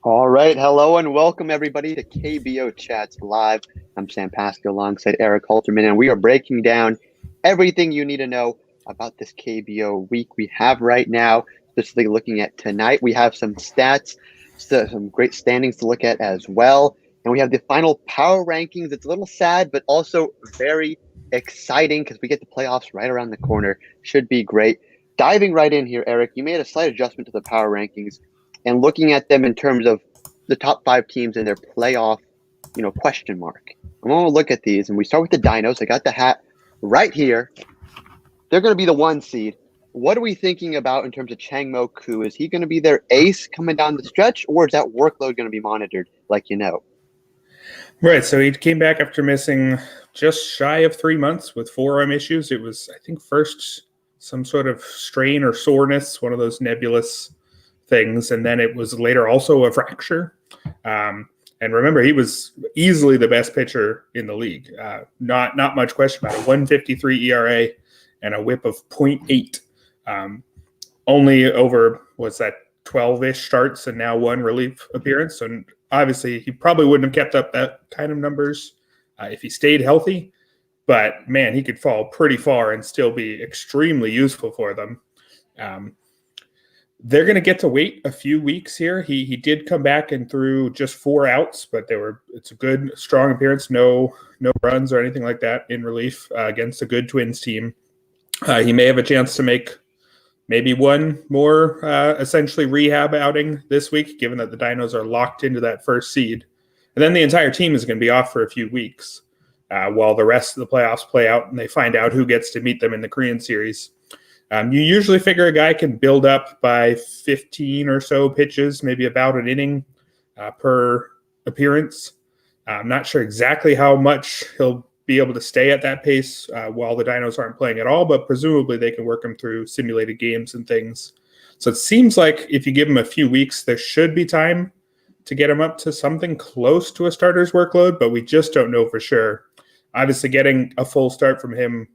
All right. Hello and welcome everybody to KBO Chats Live. I'm Sam Pasco alongside Eric Halterman, and we are breaking down everything you need to know about this KBO week we have right now. Specifically looking at tonight, we have some stats, some great standings to look at as well. And we have the final power rankings. It's a little sad, but also very exciting because we get the playoffs right around the corner. Should be great. Diving right in here, Eric, you made a slight adjustment to the power rankings and looking at them in terms of the top five teams and their playoff, question mark. I'm going to look at these, and we start with the Dinos. I got the hat right here. They're going to be the one seed. What are we thinking about in terms of Changmo Koo? Is he going to be their ace coming down the stretch, or is that workload going to be monitored like you know? Right, so he came back after missing just shy of 3 months with forearm issues. It was, I think, first some sort of strain or soreness, one of those nebulous things, and then it was later also a fracture. And remember, he was easily the best pitcher in the league. Not much question about it. 153 ERA and a whip of 0.8. Only over, 12-ish starts and now one relief appearance. And obviously, he probably wouldn't have kept up that kind of numbers if he stayed healthy. But, man, he could fall pretty far and still be extremely useful for them. They're going to get to wait a few weeks here. He did come back and threw just 4 outs, but it's a good, strong appearance. No runs or anything like that in relief against a good Twins team. He may have a chance to make maybe one more essentially rehab outing this week, given that the Dinos are locked into that first seed. And then the entire team is going to be off for a few weeks while the rest of the playoffs play out and they find out who gets to meet them in the Korean series. You usually figure a guy can build up by 15 or so pitches, maybe about an inning per appearance. I'm not sure exactly how much he'll be able to stay at that pace while the Dinos aren't playing at all, but presumably they can work him through simulated games and things. So it seems like if you give him a few weeks, there should be time to get him up to something close to a starter's workload, but we just don't know for sure. Obviously, getting a full start from him,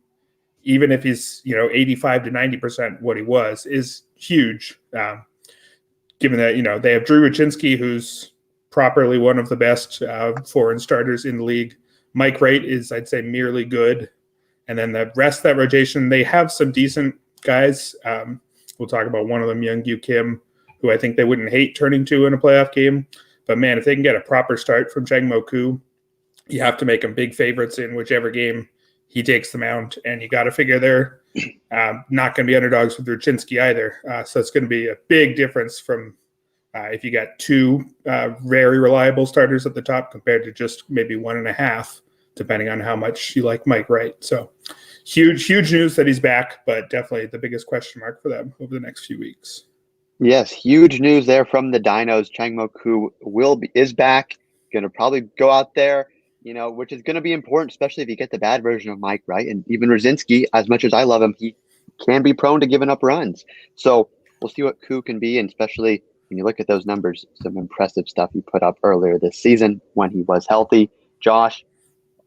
even if he's 85 to 90% what he was, is huge. Given that they have Drew Wachinski, who's properly one of the best foreign starters in the league. Mike Wright is, I'd say, merely good, and then the rest of that rotation, they have some decent guys. We'll talk about one of them, Youngyu Kim, who I think they wouldn't hate turning to in a playoff game. But man, if they can get a proper start from Changmo Koo, you have to make them big favorites in whichever game he takes the mound, and you got to figure they're not going to be underdogs with Ruchinski either. So it's going to be a big difference from if you got 2 very reliable starters at the top compared to just maybe 1.5, depending on how much you like Mike Wright. So huge news that he's back, but definitely the biggest question mark for them over the next few weeks. Yes, huge news there from the Dinos. Changmo Koo is back, going to probably go out there, which is going to be important, especially if you get the bad version of Mike Wright. And even Rosinski, as much as I love him, he can be prone to giving up runs. So we'll see what Koo can be, and especially when you look at those numbers, some impressive stuff he put up earlier this season when he was healthy. Josh,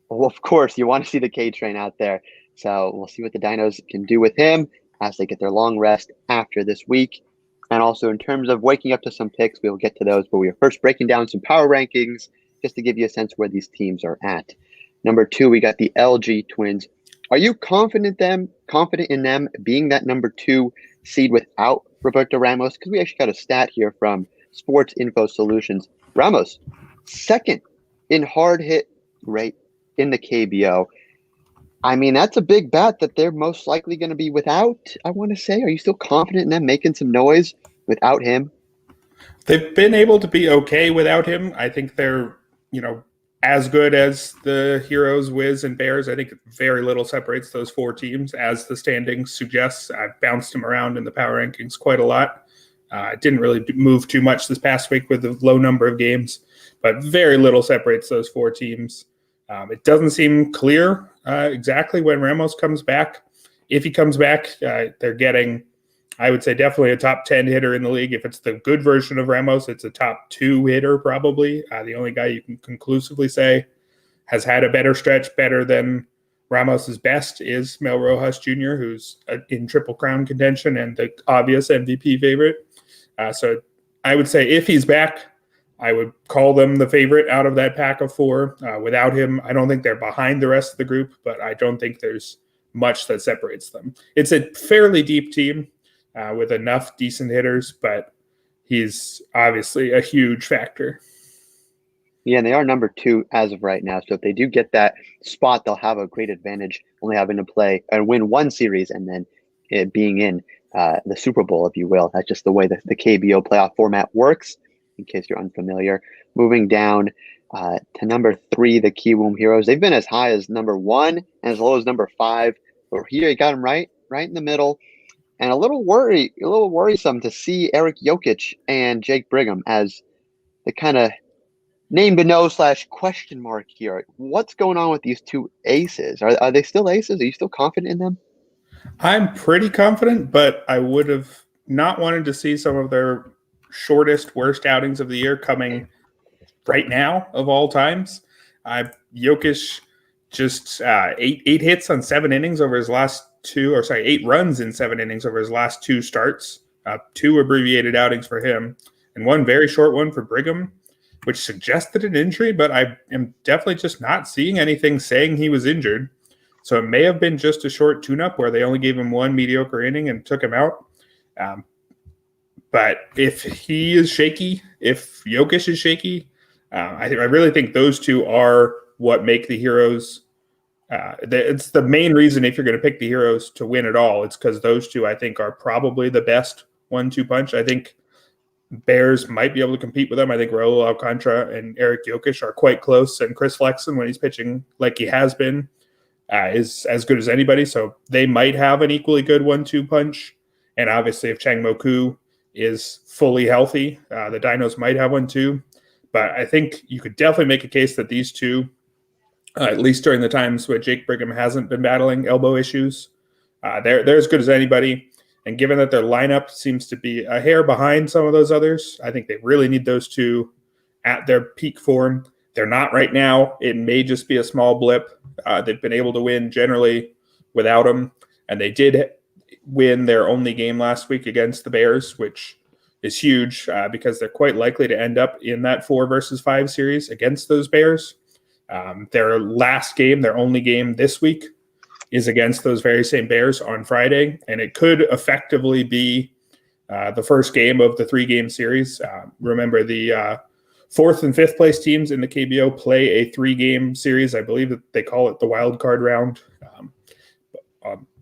well, of course, you want to see the K train out there. So we'll see what the Dinos can do with him as they get their long rest after this week. And also in terms of waking up to some picks, we'll get to those, but we are first breaking down some power rankings just to give you a sense where these teams are at. Number 2, we got the LG Twins. Are you confident in them being that number 2 seed without Roberto Ramos? Because we actually got a stat here from Sports Info Solutions. Ramos, second in hard hit rate in the KBO. I mean, that's a big bet that they're most likely going to be without, I want to say. Are you still confident in them making some noise without him? They've been able to be okay without him. I think they're, as good as the Heroes, Wiz, and Bears. I think very little separates those 4 teams, as the standings suggests. I've bounced them around in the power rankings quite a lot. Didn't really move too much this past week with the low number of games, but very little separates those 4 teams. It doesn't seem clear exactly when Ramos comes back. If he comes back, they're getting, I would say, definitely a top 10 hitter in the league. If it's the good version of Ramos, it's a top 2 hitter probably. The only guy you can conclusively say has had a better stretch, better than Ramos's best, is Mel Rojas Jr., who's in Triple Crown contention and the obvious MVP favorite. So I would say if he's back, I would call them the favorite out of that pack of four. Without him, I don't think they're behind the rest of the group, but I don't think there's much that separates them. It's a fairly deep team with enough decent hitters, but he's obviously a huge factor. Yeah, and they are number 2 as of right now. So if they do get that spot, they'll have a great advantage, only having to play and win one series and then it being in the Super Bowl, if you will. That's just the way that the KBO playoff format works, in case you're unfamiliar. Moving down to number 3, the Kiwoom Heroes. They've been as high as number 1 and as low as number 5. But here you got them right in the middle. And a little worrisome to see Eric Jokic and Jake Brigham as the kind of name to know / question mark here. What's going on with these two aces? Are they still aces? Are you still confident in them? I'm pretty confident, but I would have not wanted to see some of their shortest, worst outings of the year coming right now of all times. Jokic just 8 hits on 7 innings over his last 8 runs in 7 innings over his last 2 starts. 2 abbreviated outings for him, and 1 very short one for Brigham, which suggested an injury, but I am definitely just not seeing anything saying he was injured. So it may have been just a short tune-up where they only gave him 1 mediocre inning and took him out. But if he is shaky, if Jokic is shaky, I really think those 2 are what make the Heroes. It's the main reason if you're going to pick the Heroes to win at all. It's because those 2, I think, are probably the best 1-2 punch. I think Bears might be able to compete with them. I think Raul Alcantara and Eric Jokic are quite close, and Chris Flexen, when he's pitching like he has been, is as good as anybody. So they might have an equally good 1-2 punch. And obviously, if Chang Mo-koo is fully healthy, the Dinos might have one too. But I think you could definitely make a case that these 2, at least during the times where Jake Brigham hasn't been battling elbow issues, they're as good as anybody. And given that their lineup seems to be a hair behind some of those others, I think they really need those 2 at their peak form. They're not right now. It may just be a small blip. They've been able to win generally without them. And they did win their only game last week against the Bears, which is huge because they're quite likely to end up in that 4-5 series against those Bears. Their last game, their only game this week, is against those very same Bears on Friday, and it could effectively be the first game of the 3-game series. Remember, the 4th and 5th place teams in the KBO play a 3-game series. I believe that they call it the wild card round.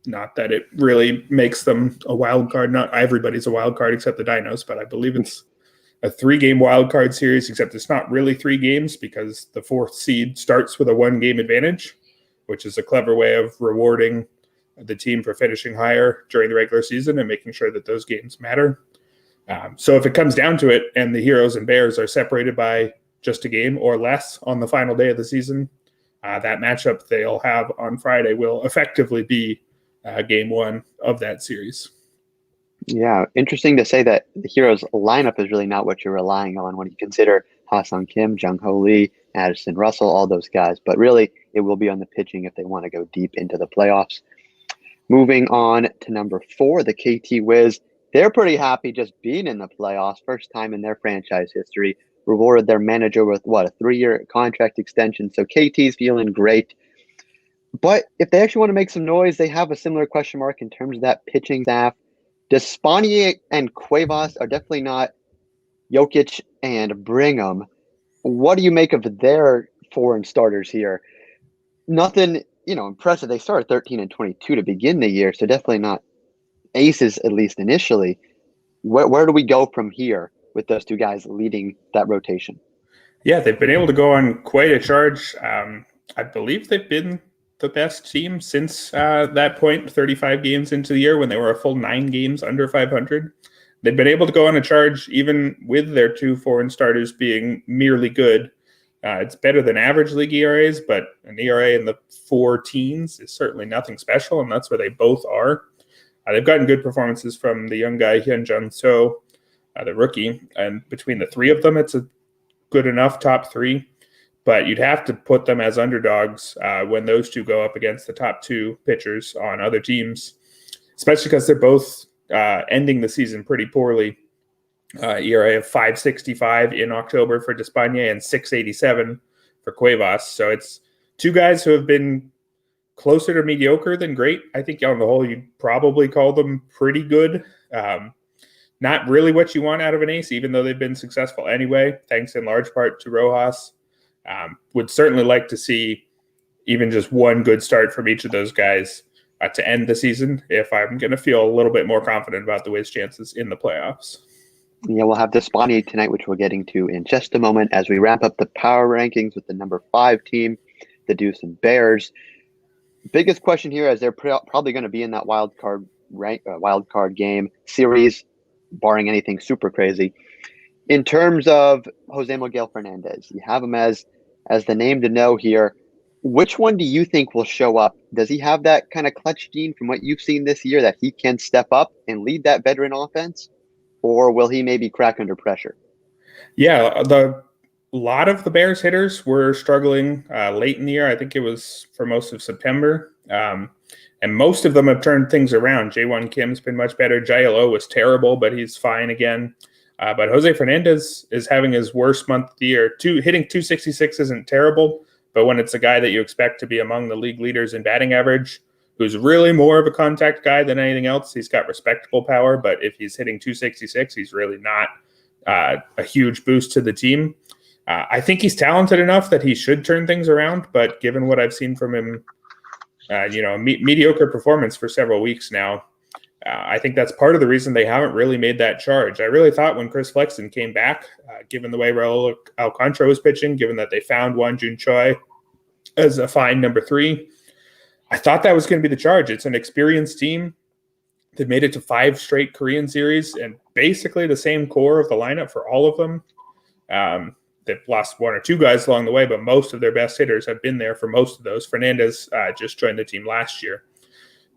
Not that it really makes them a wild card. Not everybody's a wild card except the Dinos, but I believe it's a 3-game wild card series, except it's not really 3 games because the 4th seed starts with a 1-game advantage, which is a clever way of rewarding the team for finishing higher during the regular season and making sure that those games matter. So if it comes down to it and the Heroes and Bears are separated by just a game or less on the final day of the season, that matchup they'll have on Friday will effectively be game 1 of that series. Yeah, interesting to say that the Heroes lineup is really not what you're relying on when you consider Ha-Seong Kim, Jung-Ho Lee, Addison Russell, all those guys. But really, it will be on the pitching if they want to go deep into the playoffs. Moving on to number 4, the KT Wiz. They're pretty happy just being in the playoffs. First time in their franchise history. Rewarded their manager with, a 3-year contract extension. So KT's feeling great. But if they actually want to make some noise, they have a similar question mark in terms of that pitching staff. Despanier and Cuevas are definitely not Jokic and Brigham. What do you make of their foreign starters here? Nothing, impressive. They started 13-22 to begin the year, so definitely not aces, at least initially. Where do we go from here with those 2 guys leading that rotation? Yeah, they've been able to go on quite a charge. I believe they've been the best team since that point, 35 games into the year when they were a full 9 games under 500. They've been able to go on a charge even with their 2 foreign starters being merely good. It's better than average league ERAs, but an ERA in the 4 teens is certainly nothing special, and that's where they both are. They've gotten good performances from the young guy, Hyun-Jun So, the rookie, and between the 3 of them, it's a good enough top 3. But you'd have to put them as underdogs when those 2 go up against the top 2 pitchers on other teams, especially because they're both ending the season pretty poorly. ERA of 5.65 in October for Despaigne and 6.87 for Cuevas. So it's two guys who have been closer to mediocre than great. I think on the whole, you'd probably call them pretty good. Not really what you want out of an ace, even though they've been successful anyway, thanks in large part to Rojas. Would certainly like to see even just one good start from each of those guys to end the season if I'm going to feel a little bit more confident about the Wiz chances in the playoffs. Yeah, we'll have Despaigne tonight, which we're getting to in just a moment as we wrap up the power rankings with the number 5 team, the Doosan Bears. Biggest question here, as they're probably going to be in that wild card game series, barring anything super crazy. In terms of Jose Miguel Fernandez, you have him as the name to know here. Which one do you think will show up? Does he have that kind of clutch gene from what you've seen this year that he can step up and lead that veteran offense? Or will he maybe crack under pressure? Yeah, a lot of the Bears hitters were struggling late in the year. I think it was for most of September. And most of them have turned things around. Jaewon Kim's been much better. Jai-Lo was terrible, but he's fine again. But Jose Fernandez is having his worst month of the year. Hitting 266 isn't terrible, but when it's a guy that you expect to be among the league leaders in batting average, who's really more of a contact guy than anything else, he's got respectable power, but if he's hitting 266, he's really not a huge boost to the team. I think he's talented enough that he should turn things around, but given what I've seen from him, mediocre performance for several weeks now, I think that's part of the reason they haven't really made that charge. I really thought when Chris Flexen came back, given the way Raul Alcantara was pitching, given that they found Won Jun Choi as a fine number 3, I thought that was going to be the charge. It's an experienced team that made it to 5 straight Korean series and basically the same core of the lineup for all of them. They've lost 1 or 2 guys along the way, but most of their best hitters have been there for most of those. Fernandez just joined the team last year.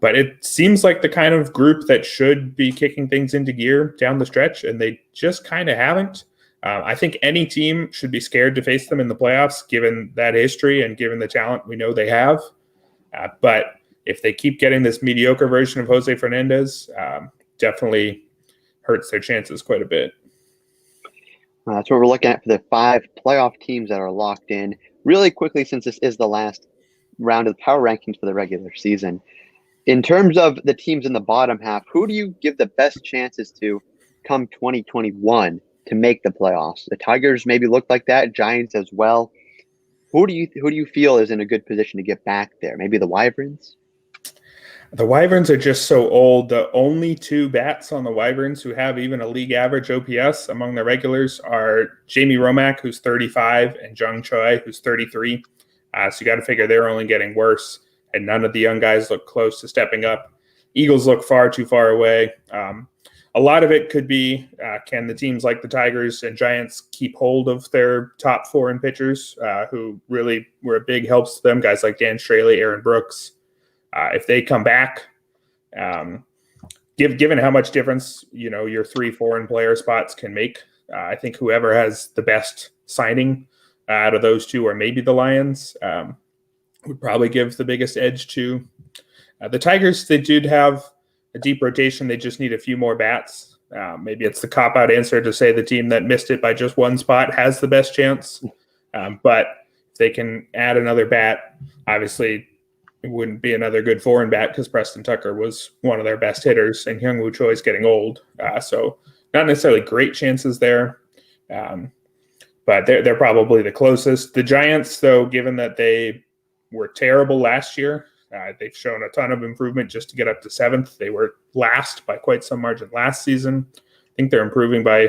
But it seems like the kind of group that should be kicking things into gear down the stretch, and they just kind of haven't. I think any team should be scared to face them in the playoffs, given that history and given the talent we know they have. But if they keep getting this mediocre version of Jose Fernandez, definitely hurts their chances quite a bit. That's what we're looking at for the 5 playoff teams that are locked in. Really quickly, since this is the last round of the power rankings for the regular season, in terms of the teams in the bottom half, who do you give the best chances to come 2021 to make the playoffs? The Tigers maybe look like that, Giants as well. Who do you feel is in a good position to get back there? Maybe the Wyverns? The Wyverns are just so old. The only 2 bats on the Wyverns who have even a league average OPS among the regulars are Jamie Romack, who's 35, and Jung Choi, who's 33. So you got to figure they're only getting worse, and none of the young guys look close to stepping up. Eagles look far too far away. A lot of it could be, can the teams like the Tigers and Giants keep hold of their top foreign pitchers who really were big helps to them, guys like Dan Straley, Aaron Brooks. If they come back, given how much difference, your 3 foreign player spots can make, I think whoever has the best signing out of those 2, or maybe the Lions, would probably give the biggest edge to the Tigers. They did have a deep rotation. They just need a few more bats. Maybe it's the cop-out answer to say the team that missed it by just 1 spot has the best chance. But if they can add another bat, obviously it wouldn't be another good foreign bat because Preston Tucker was one of their best hitters, and Hyung-Woo Choi is getting old. So not necessarily great chances there. But they're probably the closest. The Giants, though, given that they were terrible last year, they've shown a ton of improvement just to get up to 7th. They were last by quite some margin last season. I think they're improving by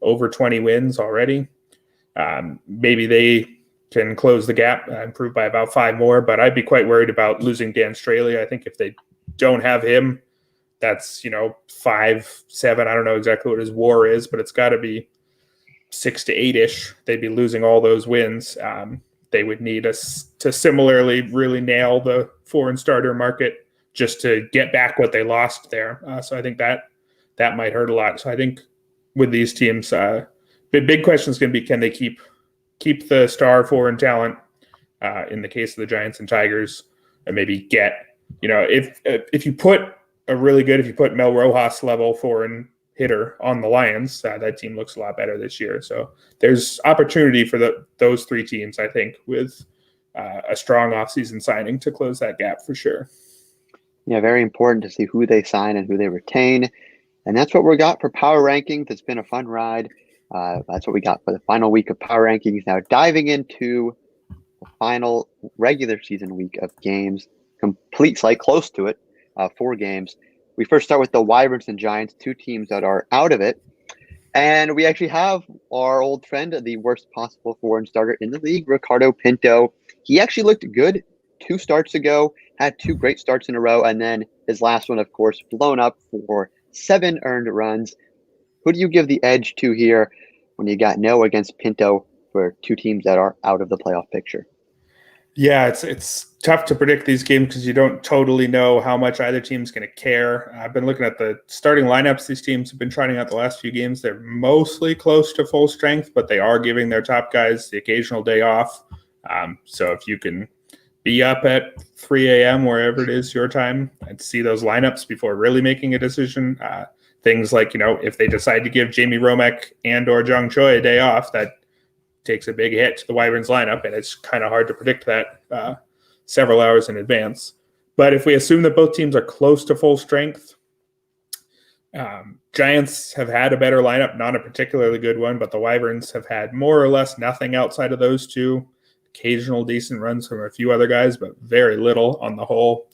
over 20 wins already. Maybe they can close the gap, improve by about 5 more, but I'd be quite worried about losing Dan Straley. I think if they don't have him, that's, 5, 7. I don't know exactly what his WAR is, but it's got to be 6 to 8-ish. They'd be losing all those wins. They would need us to similarly really nail the foreign starter market just to get back what they lost there. So I think that might hurt a lot. So I think with these teams, the big question is going to be, can they keep the star foreign talent in the case of the Giants and Tigers, and maybe get, if you put Mel Rojas level foreign hitter on the Lions. That team looks a lot better this year. So there's opportunity for those three teams, I think, with a strong offseason signing to close that gap for sure. Yeah, very important to see who they sign and who they retain. And that's what we got for Power Rankings. It's been a fun ride. That's what we got for the final week of Power Rankings. Now diving into the final regular season week of games, complete slate, close to it, 4 games. We first start with the Wyverns and Giants, 2 teams that are out of it. And we actually have our old friend, the worst possible foreign starter in the league, Ricardo Pinto. He actually looked good 2 starts ago, had 2 great starts in a row, and then his last one, of course, blown up for 7 earned runs. Who do you give the edge to here when you got no against Pinto for 2 teams that are out of the playoff picture? Yeah, it's tough to predict these games because you don't totally know how much either team's going to care. I've been looking at the starting lineups these teams have been trying out the last few games. They're mostly close to full strength, but they are giving their top guys the occasional day off. So if you can be up at 3 a.m., wherever it is your time, and see those lineups before really making a decision, things like, if they decide to give Jamie Romek and or Jung Choi a day off, that takes a big hit to the Wyverns lineup, and it's kind of hard to predict that several hours in advance. But if we assume that both teams are close to full strength, Giants have had a better lineup, not a particularly good one, but the Wyverns have had more or less nothing outside of those 2. Occasional decent runs from a few other guys, but very little on the whole.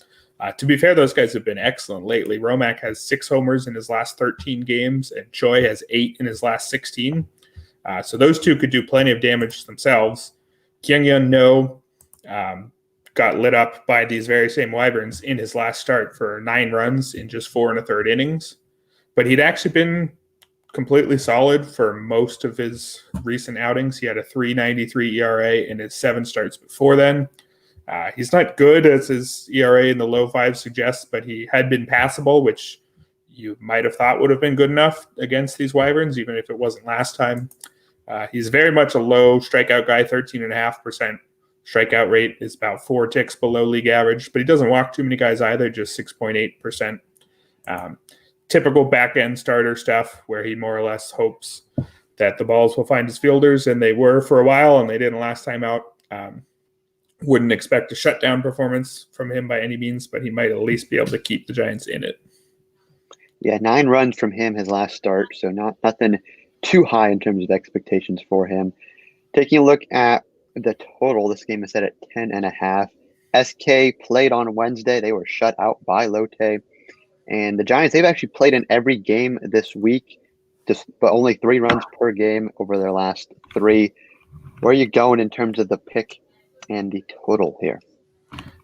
To be fair, those guys have been excellent lately. Romak has 6 homers in his last 13 games, and Choi has 8 in his last 16. So those 2 could do plenty of damage themselves. Kyung-Yun No got lit up by these very same Wyverns in his last start for 9 runs in just 4 1/3 innings. But he'd actually been completely solid for most of his recent outings. He had a 3.93 ERA in his 7 starts before then. He's not good, as his ERA in the low 5s suggests, but he had been passable, which you might have thought would have been good enough against these Wyverns, even if it wasn't last time. He's very much a low strikeout guy, 13.5% strikeout rate is about 4 ticks below league average, but he doesn't walk too many guys either, just 6.8%. Typical back-end starter stuff where he more or less hopes that the balls will find his fielders, and they were for a while, and they didn't last time out. Wouldn't expect a shutdown performance from him by any means, but he might at least be able to keep the Giants in it. Yeah, 9 runs from him his last start, so nothing too high in terms of expectations for him. Taking a look at the total, this game is set at 10.5. SK played on Wednesday. They were shut out by Lotte. And the Giants, they've actually played in every game this week, but only 3 runs per game over their last 3. Where are you going in terms of the pick and the total here?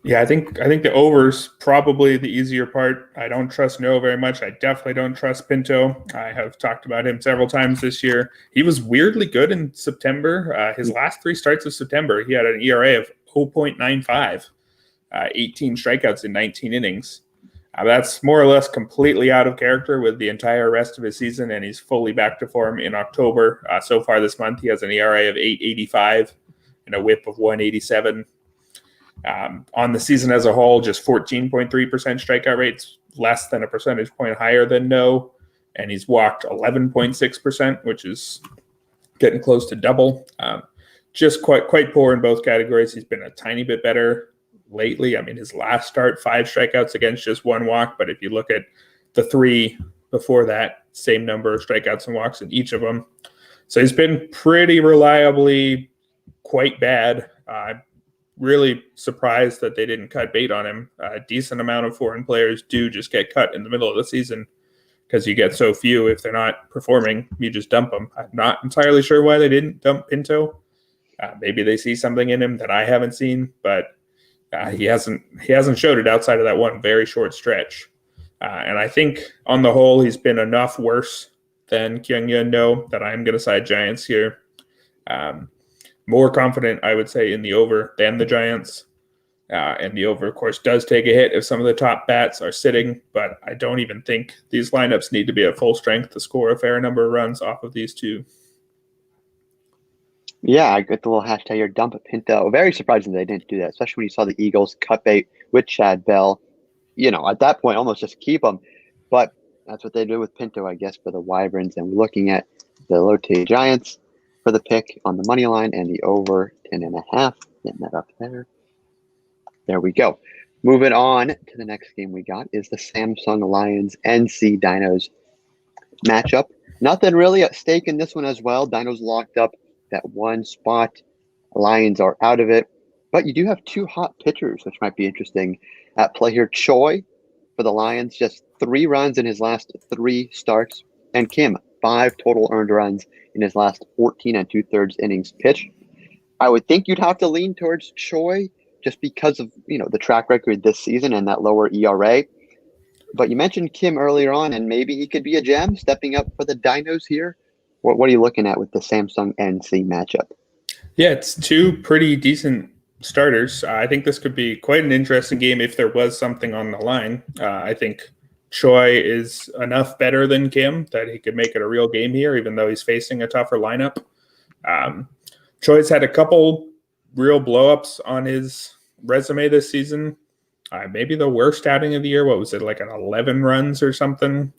Yeah, I think the over's probably the easier part. I don't trust No very much. I definitely don't trust Pinto. I have talked about him several times this year. He was weirdly good in September. His last 3 starts of September, he had an ERA of 0.95, 18 strikeouts in 19 innings. That's more or less completely out of character with the entire rest of his season, and he's fully back to form in October. So far this month, he has an ERA of 8.85 and a whip of 1.87. On the season as a whole, just 14.3% strikeout rates, less than a percentage point higher than No, and he's walked 11.6%, which is getting close to double. Just quite poor in both categories. He's been a tiny bit better lately. I mean, his last start, 5 strikeouts against just 1 walk, but if you look at the 3 before that, same number of strikeouts and walks in each of them. So he's been pretty reliably quite bad. Really surprised that they didn't cut bait on him. A decent amount of foreign players do just get cut in the middle of the season because you get so few. If they're not performing, you just dump them. I'm not entirely sure why they didn't dump Pinto. Maybe they see something in him that I haven't seen, but he hasn't showed it outside of that one very short stretch. And I think on the whole, he's been enough worse than Kyung-Yun No that I'm going to side Giants here. More confident, I would say, in the over than the Giants. And the over, of course, does take a hit if some of the top bats are sitting, but I don't even think these lineups need to be at full strength to score a fair number of runs off of these 2. Yeah, I get the little hashtag here, dump a Pinto. Very surprising they didn't do that, especially when you saw the Eagles cut bait with Chad Bell. At that point, almost just keep him. But That's what they do with Pinto, I guess, for the Wyverns. And we're looking at the Lotte Giants for the pick on the money line and the over 10.5. Getting that up there. There we go. Moving on to the next game we got is the Samsung Lions NC Dinos matchup. Nothing really at stake in this one as well. Dinos locked up that one spot. Lions are out of it. But you do have two hot pitchers, which might be interesting at play here. Choi for the Lions, just 3 runs in his last 3 starts. And Kim, 5 total earned runs in his last 14 2/3 innings pitched. I would think you'd have to lean towards Choi just because of, the track record this season and that lower ERA. But you mentioned Kim earlier on, and maybe he could be a gem stepping up for the Dinos here. What are you looking at with the Samsung NC matchup? Yeah, it's 2 pretty decent starters. I think this could be quite an interesting game if there was something on the line. I think Choi is enough better than Kim that he could make it a real game here, even though he's facing a tougher lineup. Choi's had a couple real blowups on his resume this season. Maybe the worst outing of the year. What was it, like an 11 runs or something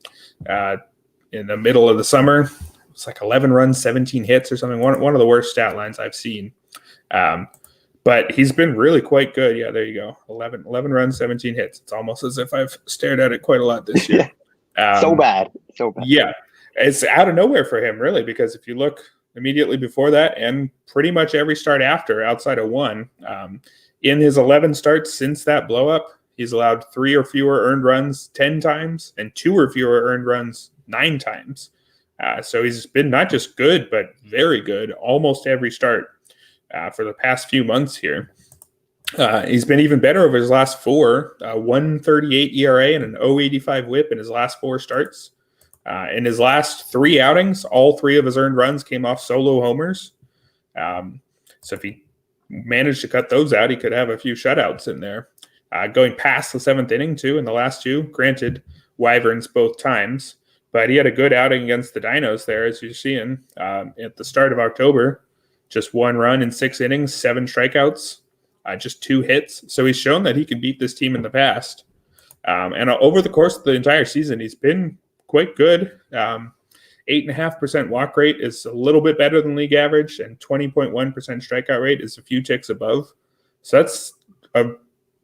in the middle of the summer? It's like 11 runs, 17 hits or something. One of the worst stat lines I've seen. But he's been really quite good. Yeah, there you go. 11 runs, 17 hits. It's almost as if I've stared at it quite a lot this year. So bad. Yeah, it's out of nowhere for him, really, because if you look immediately before that and pretty much every start after, outside of one, in his 11 starts since that blow-up, he's allowed 3 or fewer earned runs 10 times and 2 or fewer earned runs 9 times. So he's been not just good, but very good almost every start for the past few months here. He's been even better over his last 4, 1.38 ERA and an 0.85 WHIP in his last 4 starts. In his last 3 outings, all 3 of his earned runs came off solo homers. So if he managed to cut those out, he could have a few shutouts in there. Going past the 7th inning, too, in the last 2. Granted, Wyverns both times. But he had a good outing against the Dinos there, as you're seeing, at the start of October. Just 1 run in 6 innings, 7 strikeouts, just 2 hits. So he's shown that he can beat this team in the past. And over the course of the entire season, he's been quite good. 8.5% walk rate is a little bit better than league average, and 20.1% strikeout rate is a few ticks above. So that's a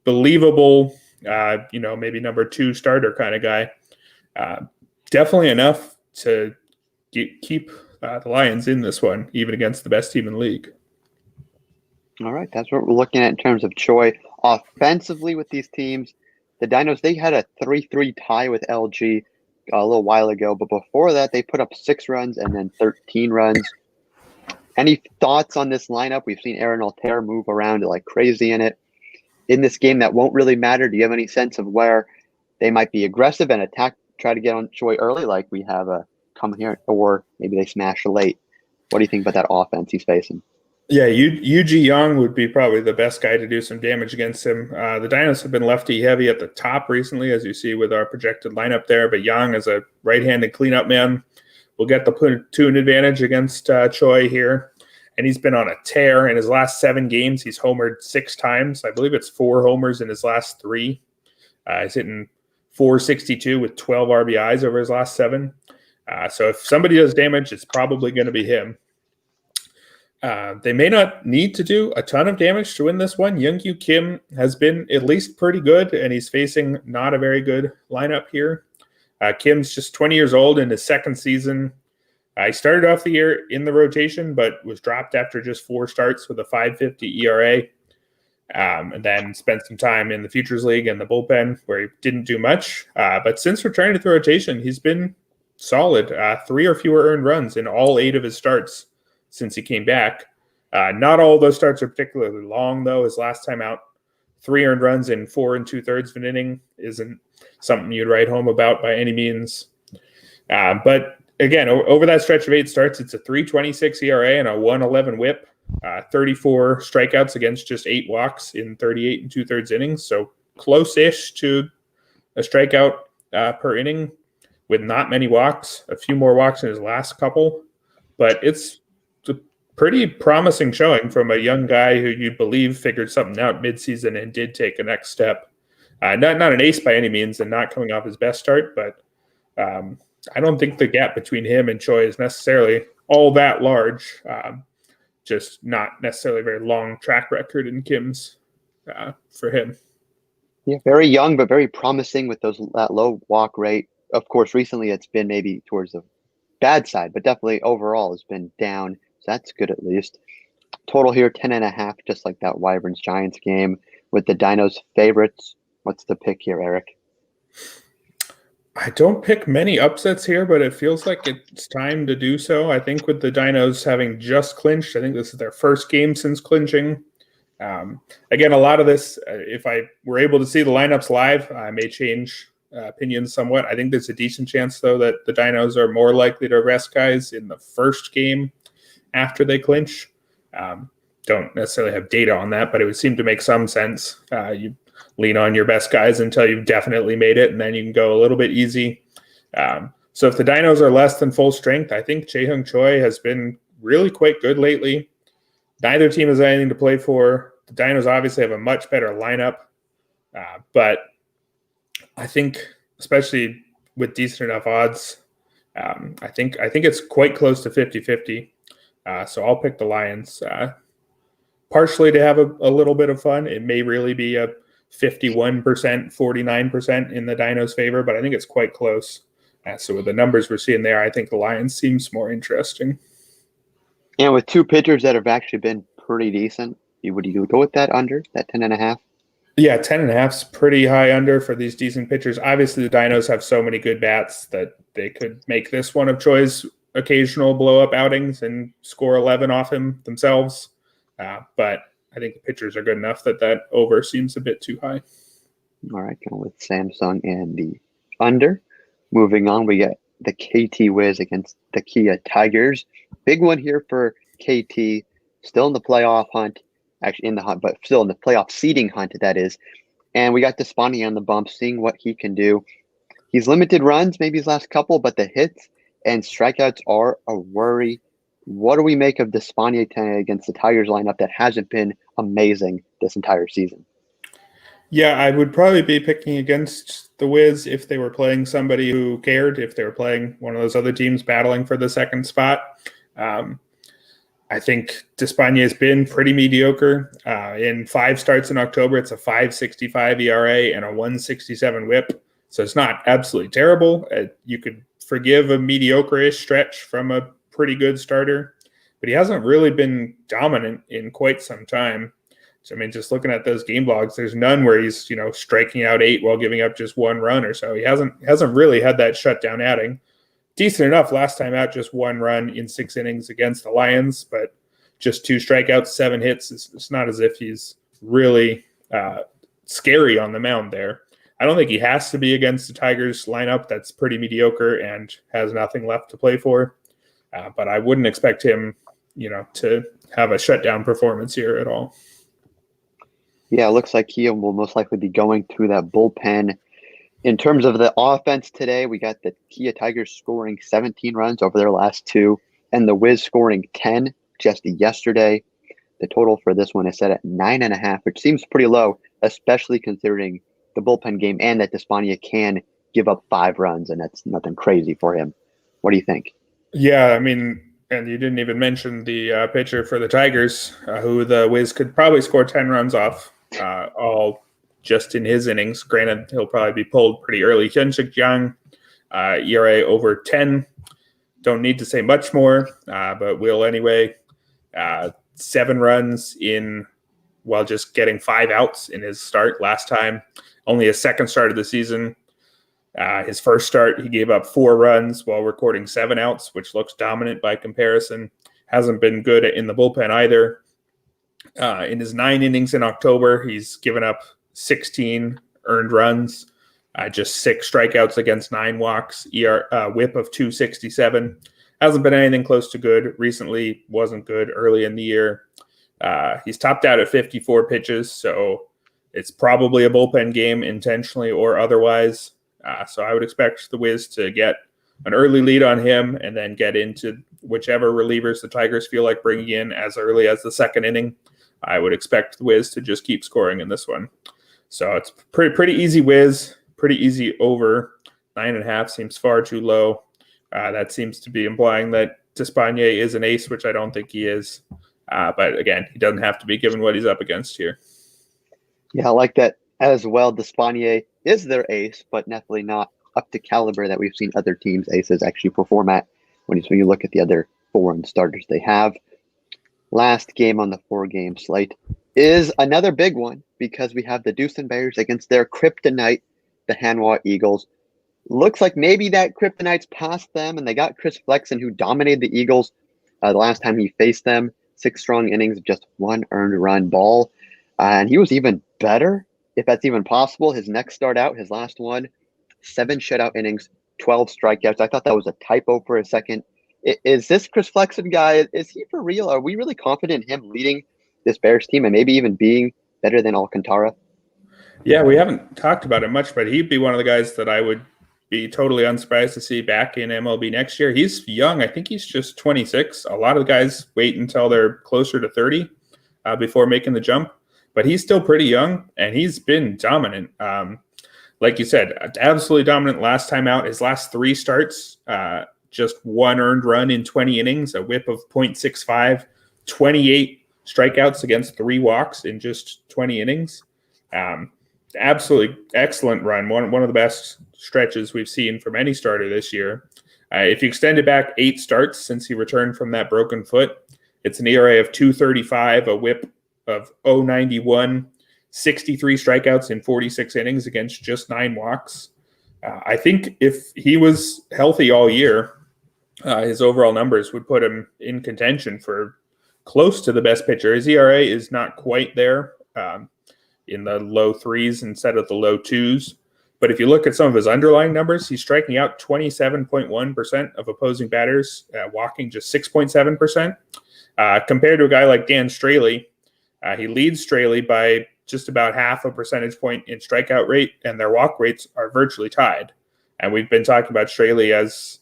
believable, maybe number 2 starter kind of guy. Definitely enough to keep the Lions in this one, even against the best team in the league. All right, that's what we're looking at in terms of Choi. Offensively with these teams, the Dinos, they had a 3-3 tie with LG a little while ago, but before that, they put up 6 runs and then 13 runs. Any thoughts on this lineup? We've seen Aaron Altair move around like crazy in it. In this game, that won't really matter. Do you have any sense of where they might be aggressive and try to get on Choi early, like we have coming here, or maybe they smash late? What do you think about that offense he's facing? Yeah, Yuji Young would be probably the best guy to do some damage against him. The Dinos have been lefty heavy at the top recently, as you see with our projected lineup there. But Young, as a right-handed cleanup man, will get the platoon advantage against Choi here. And he's been on a tear. In his last 7 games, he's homered 6 times. I believe it's 4 homers in his last 3. He's hitting .462 with 12 RBIs over his last 7. So if somebody does damage, it's probably going to be him. They may not need to do a ton of damage to win this one. Youngkyu Kim has been at least pretty good, and he's facing not a very good lineup here. Kim's just 20 years old in his 2nd season. He started off the year in the rotation, but was dropped after just 4 starts with a 5.50 ERA. And then spent some time in the Futures League and the bullpen where he didn't do much. But since returning to the rotation, he's been solid. 3 or fewer earned runs in all 8 of his starts since he came back. Not all of those starts are particularly long, though. His last time out, 3 earned runs in 4 2/3 of an inning isn't something you'd write home about by any means. But again, over that stretch of 8 starts, it's a 3.26 ERA and a 1.11 WHIP. 34 strikeouts against just 8 walks in 38 2/3 innings. So close-ish to a strikeout per inning with not many walks, a few more walks in his last couple. But it's a pretty promising showing from a young guy who you believe figured something out midseason and did take a next step. Not an ace by any means and not coming off his best start, but I don't think the gap between him and Choi is necessarily all that large. Just not necessarily a very long track record in Kim's for him. Yeah, very young, but very promising with that low walk rate. Of course, recently it's been maybe towards the bad side, but definitely overall has been down. So that's good at least. Total here, 10.5, just like that Wyverns Giants game with the Dinos favorites. What's the pick here, Eric? I don't pick many upsets here, but it feels like it's time to do so. I think with the Dinos having just clinched, I think this is their first game since clinching. Again, a lot of this, if I were able to see the lineups live, I may change opinions somewhat. I think there's a decent chance, though, that the Dinos are more likely to rest guys in the first game after they clinch. Don't necessarily have data on that, but it would seem to make some sense. You lean on your best guys until you've definitely made it, and then you can go a little bit easy. So if the Dinos are less than full strength, I think Jae-Hung Choi has been really quite good lately. Neither team has anything to play for. The Dinos obviously have a much better lineup, but I think, especially with decent enough odds, I think it's quite close to 50-50. So I'll pick the Lions, partially to have a little bit of fun. It may really be a 51%, 49% in the Dinos' favor, but I think it's quite close. So with the numbers we're seeing there, I think the Lions seems more interesting. And with two pitchers that have actually been pretty decent, would you go with that under, that 10.5? Yeah, 10.5 is pretty high under for these decent pitchers. Obviously, the Dinos have so many good bats that they could make this one of Choi's occasional blow-up outings and score 11 off him themselves. But I think the pitchers are good enough that over seems a bit too high. All right, going with Samsung and the under. Moving on, we get the KT Wiz against the Kia Tigers. Big one here for KT. Still in the playoff hunt. Actually in the hunt, but still in the playoff seeding hunt, that is. And we got Despani on the bump, seeing what he can do. He's limited runs, maybe his last couple, but the hits and strikeouts are a worry. What do we make of Despani against the Tigers lineup that hasn't been amazing this entire season? Yeah, I would probably be picking against the Wiz if they were playing somebody who cared, if they were playing one of those other teams battling for the second spot. I think Despaigne has been pretty mediocre. In 5 starts in October, it's a 5.65 ERA and a 1.67 WHIP. So it's not absolutely terrible. You could forgive a mediocre-ish stretch from a pretty good starter, but he hasn't really been dominant in quite some time. So, I mean, just looking at those game logs, there's none where he's, striking out 8 while giving up just 1 run or so. He hasn't really had that shutdown outing. Decent enough last time out, just 1 run in 6 innings against the Lions, but just 2 strikeouts, 7 hits. It's not as if he's really scary on the mound there. I don't think he has to be against the Tigers lineup that's pretty mediocre and has nothing left to play for. But I wouldn't expect him, to have a shutdown performance here at all. Yeah, it looks like he will most likely be going through that bullpen. In terms of the offense today, we got the Kia Tigers scoring 17 runs over their last 2, and the Wiz scoring 10 just yesterday. The total for this one is set at 9.5, which seems pretty low, especially considering the bullpen game and that Despaigne can give up 5 runs, and that's nothing crazy for him. What do you think? Yeah, I mean, and you didn't even mention the pitcher for the Tigers, who the Wiz could probably score 10 runs off, all just in his innings. Granted, he'll probably be pulled pretty early. Hyun-Sik Jang, ERA over 10. Don't need to say much more, but will anyway. 7 runs while just getting 5 outs in his start last time. Only his second start of the season. His first start, he gave up 4 runs while recording 7 outs, which looks dominant by comparison. Hasn't been good in the bullpen either. In his 9 innings in October, he's given up 16 earned runs, just 6 strikeouts against 9 walks, WHIP of 2.67. Hasn't been anything close to good. Recently wasn't good early in the year. He's topped out at 54 pitches, so it's probably a bullpen game intentionally or otherwise. So I would expect the Wiz to get an early lead on him and then get into whichever relievers the Tigers feel like bringing in as early as the second inning. I would expect the Wiz to just keep scoring in this one. So it's pretty easy Wiz, pretty easy over 9.5 seems far too low. That seems to be implying that Despaigne is an ace, which I don't think he is. But again, he doesn't have to be given what he's up against here. Yeah, I like that as well. Despaigne is their ace, but definitely not up to caliber that we've seen other teams' aces actually perform at when you look at the other foreign starters they have. Last game on the 4-game slate is another big one because we have the Doosan Bears against their kryptonite, the Hanwha Eagles. Looks like maybe that kryptonite's past them, and they got Chris Flexen, who dominated the Eagles the last time he faced them. 6 strong innings, just 1 earned run ball. And he was even better, if that's even possible. His next start out, his last one, 7 shutout innings, 12 strikeouts. I thought that was a typo for a second. Is this Chris Flexen guy, is he for real? Are we really confident in him leading this Bears team and maybe even being better than Alcantara? Yeah, we haven't talked about it much, but he'd be one of the guys that I would be totally unsurprised to see back in MLB next year. He's young. I think he's just 26. A lot of the guys wait until they're closer to 30 before making the jump, but he's still pretty young, and he's been dominant. Like you said, absolutely dominant last time out. His last 3 starts, just 1 earned run in 20 innings, a whip of .65, 28 strikeouts against 3 walks in just 20 innings. Absolutely excellent run. One of the best stretches we've seen from any starter this year. If you extend it back 8 starts since he returned from that broken foot, it's an ERA of 2.35, a whip of 0.91, 63 strikeouts in 46 innings against just 9 walks. I think if he was healthy all year, his overall numbers would put him in contention for close to the best pitcher. His ERA is not quite there, in the low 3s instead of the low 2s. But if you look at some of his underlying numbers, he's striking out 27.1% of opposing batters, walking just 6.7%. Compared to a guy like Dan Straley, he leads Straley by just about half a percentage point in strikeout rate, and their walk rates are virtually tied. And we've been talking about Straley as,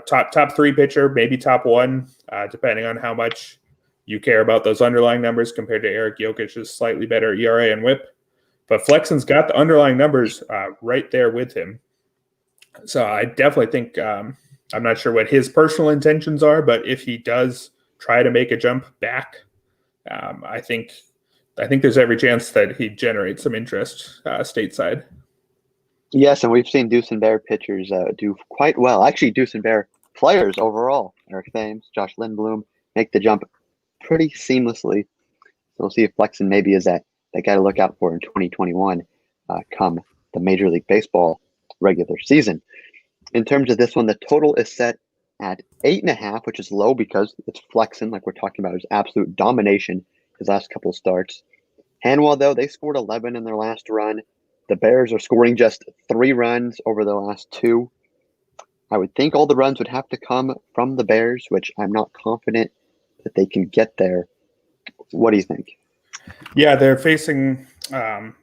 top 3 pitcher, maybe top 1, depending on how much you care about those underlying numbers compared to Eric Jokic's slightly better ERA and whip. But Flexen's got the underlying numbers right there with him. So I definitely think, I'm not sure what his personal intentions are, but if he does try to make a jump back, I think there's every chance that he'd generate some interest stateside. Yes, and we've seen Doosan Bear pitchers do quite well. Actually, Doosan Bear players overall, Eric Thames, Josh Lindblom, make the jump pretty seamlessly. So we'll see if Flexen maybe is that guy to look out for in 2021 come the Major League Baseball regular season. In terms of this one, the total is set at 8.5, which is low because it's Flexen, like we're talking about, his absolute domination his last couple of starts. Hanwha, though, they scored 11 in their last run. The Bears are scoring just 3 runs over their last 2. I would think all the runs would have to come from the Bears, which I'm not confident that they can get there. What do you think? Yeah, they're facing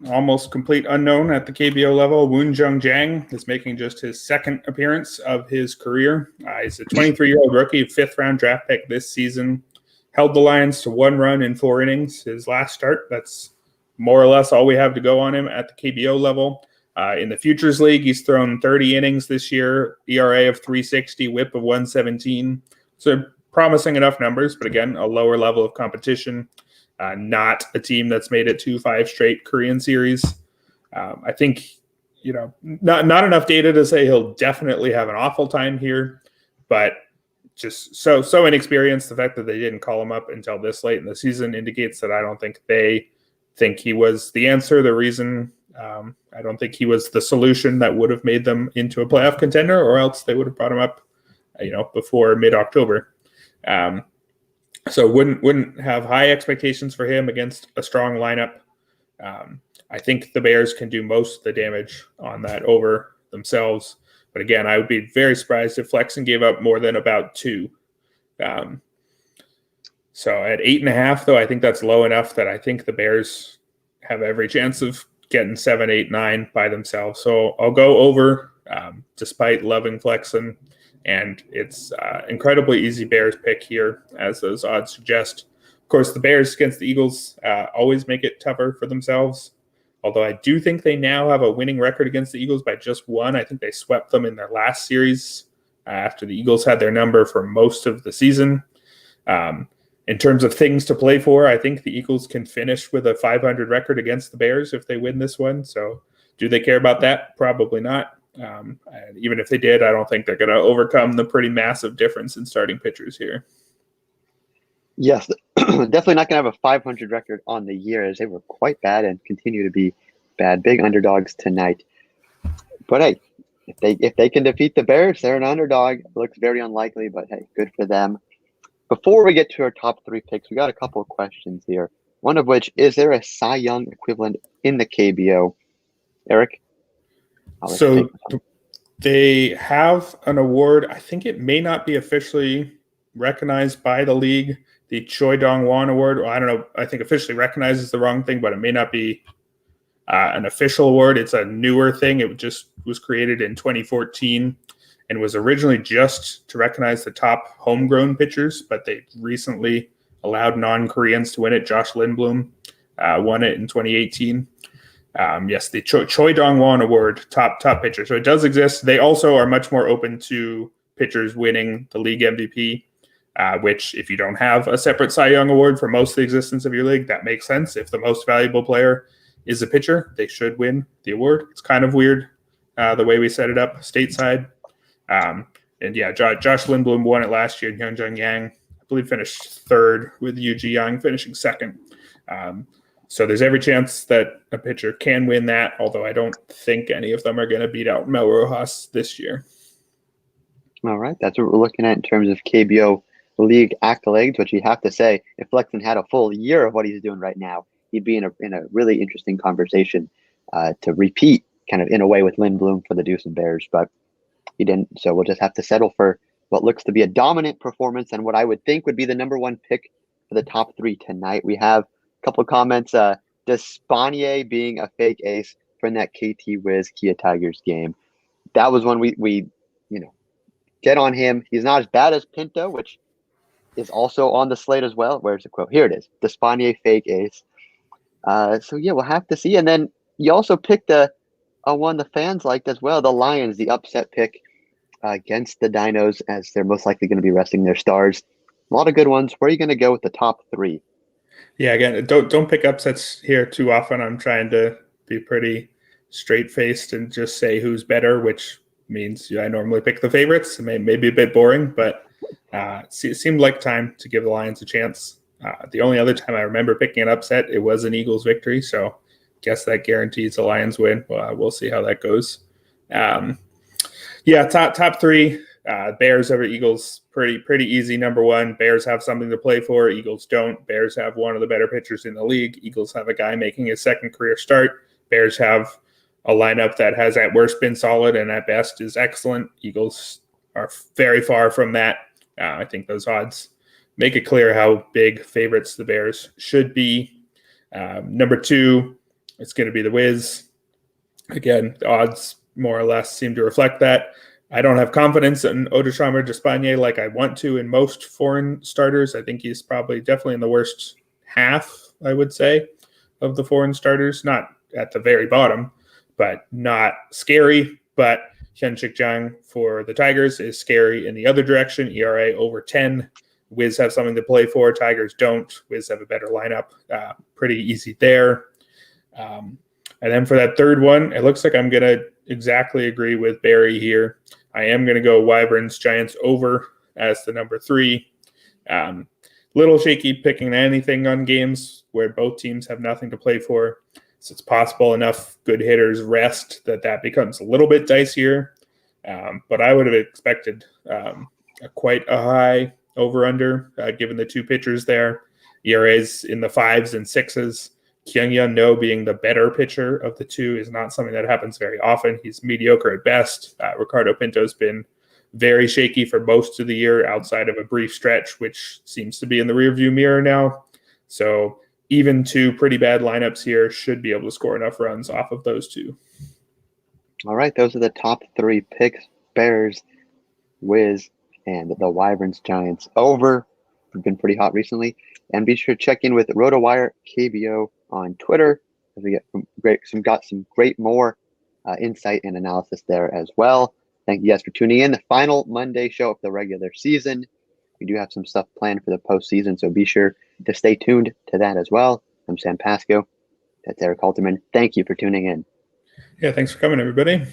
almost complete unknown at the KBO level. Woonjung Jang is making just his 2nd appearance of his career. He's a 23-year-old rookie, 5th-round draft pick this season. Held the Lions to 1 run in 4 innings his last start. That's more or less all we have to go on him at the KBO level. In the Futures League, he's thrown 30 innings this year, ERA of 3.60, whip of 1.17. So promising enough numbers, but again, a lower level of competition. Not a team that's made it to 5 straight Korean series. I think, not enough data to say he'll definitely have an awful time here, but just so inexperienced. The fact that they didn't call him up until this late in the season indicates that I don't think they think he was the answer, the reason. I don't think he was the solution that would have made them into a playoff contender, or else they would have brought him up, before mid-October. So wouldn't have high expectations for him against a strong lineup. I think the Bears can do most of the damage on that over themselves. But again, I would be very surprised if Flexen gave up more than about 2. So at 8.5, though, I think that's low enough that I think the Bears have every chance of getting 7, 8, 9 by themselves. So I'll go over, despite loving Flexen. And it's incredibly easy Bears pick here, as those odds suggest. Of course, the Bears against the Eagles always make it tougher for themselves. although I do think they now have a winning record against the Eagles by just one. I think they swept them in their last series after the Eagles had their number for most of the season. In terms of things to play for, I think the Eagles can finish with a 500 record against the Bears if they win this one. So do they care about that? Probably not. Even if they did, I don't think they're going to overcome the pretty massive difference in starting pitchers here. Yes, definitely not going to have a 500 record on the year, as they were quite bad and continue to be bad. Big underdogs tonight. But hey, if they can defeat the Bears, they're an underdog. It looks very unlikely, but hey, good for them. Before we get to our top 3 picks, we got a couple of questions here. One of which, is there a Cy Young equivalent in the KBO? Eric? So they have an award. I think it may not be officially recognized by the league. The Choi Dong-Won Award. Well, I don't know. I think officially recognized is the wrong thing, but it may not be an official award. It's a newer thing. It just was created in 2014 and was originally just to recognize the top homegrown pitchers, but they recently allowed non-Koreans to win it. Josh Lindblom won it in 2018. Yes, the Choi Dong-Won Award, top pitcher. So it does exist. They also are much more open to pitchers winning the league MVP, which if you don't have a separate Cy Young Award for most of the existence of your league, that makes sense. If the most valuable player is a pitcher, they should win the award. It's kind of weird the way we set it up stateside. And yeah, Josh Lindblom won it last year. Hyunjung Yang, I believe, finished third, with Yu Ji-young finishing second. So there's every chance that a pitcher can win that, although I don't think any of them are going to beat out Mel Rojas this year. All right, that's what we're looking at in terms of KBO league accolades, which you have to say, if Flexen had a full year of what he's doing right now, he'd be in a really interesting conversation to repeat kind of in a way with Lindblom for the Deuce and Bears, but he didn't. So we'll just have to settle for what looks to be a dominant performance and what I would think would be the number 1 pick for the top 3 tonight. We have a couple of comments. Despaigne being a fake ace from that KT Wiz Kia Tigers game. That was when we get on him. He's not as bad as Pinto, which is also on the slate as well. Where's the quote? Here it is. Despaigne fake ace. So yeah, we'll have to see. And then you also picked a one the fans liked as well, the Lions, the upset pick against the Dinos, as they're most likely going to be resting their stars. A lot of good ones. Where are you going to go with the top 3? Yeah, again, don't pick upsets here too often. I'm trying to be pretty straight-faced and just say who's better, which means I normally pick the favorites. It may be a bit boring, but it seemed like time to give the Lions a chance. The only other time I remember picking an upset, it was an Eagles victory, so guess that guarantees the Lions win. Well, we'll see how that goes. Yeah, top 3, Bears over Eagles, pretty easy. Number 1, Bears have something to play for. Eagles don't. Bears have one of the better pitchers in the league. Eagles have a guy making his second career start. Bears have a lineup that has at worst been solid and at best is excellent. Eagles are very far from that. I think those odds make it clear how big favorites the Bears should be. Number 2, it's going to be the Wiz. Again, the odds more or less seem to reflect that. I don't have confidence in Odeshammer Despaigne like I want to in most foreign starters. I think he's definitely in the worst half, I would say, of the foreign starters. Not at the very bottom, but not scary. But Hyunshik Jang for the Tigers is scary in the other direction. ERA over 10. Wiz have something to play for. Tigers don't. Wiz have a better lineup. Pretty easy there. And then for that third one, it looks like I'm going to exactly agree with Barry here. I am going to go Wyverns Giants over as the number 3. Little shaky picking anything on games where both teams have nothing to play for. So it's possible enough good hitters rest that becomes a little bit dicier. But I would have expected quite a high over-under given the 2 pitchers there. ERAs in the 5s and 6s. Kyung-Hyun No being the better pitcher of the 2 is not something that happens very often. He's mediocre at best. Ricardo Pinto's been very shaky for most of the year outside of a brief stretch, which seems to be in the rearview mirror now. So even 2 pretty bad lineups here should be able to score enough runs off of those 2. All right, those are the top 3 picks. Bears, Wiz, and the Wyverns Giants over. We've been pretty hot recently. And be sure to check in with RotoWire KBO on Twitter as we get some great more insight and analysis there as well. Thank you guys for tuning in. The final Monday show of the regular season. We do have some stuff planned for the postseason, so be sure to stay tuned to that as well. I'm Sam Pasco. That's Eric Halterman. Thank you for tuning in. Yeah, thanks for coming, everybody.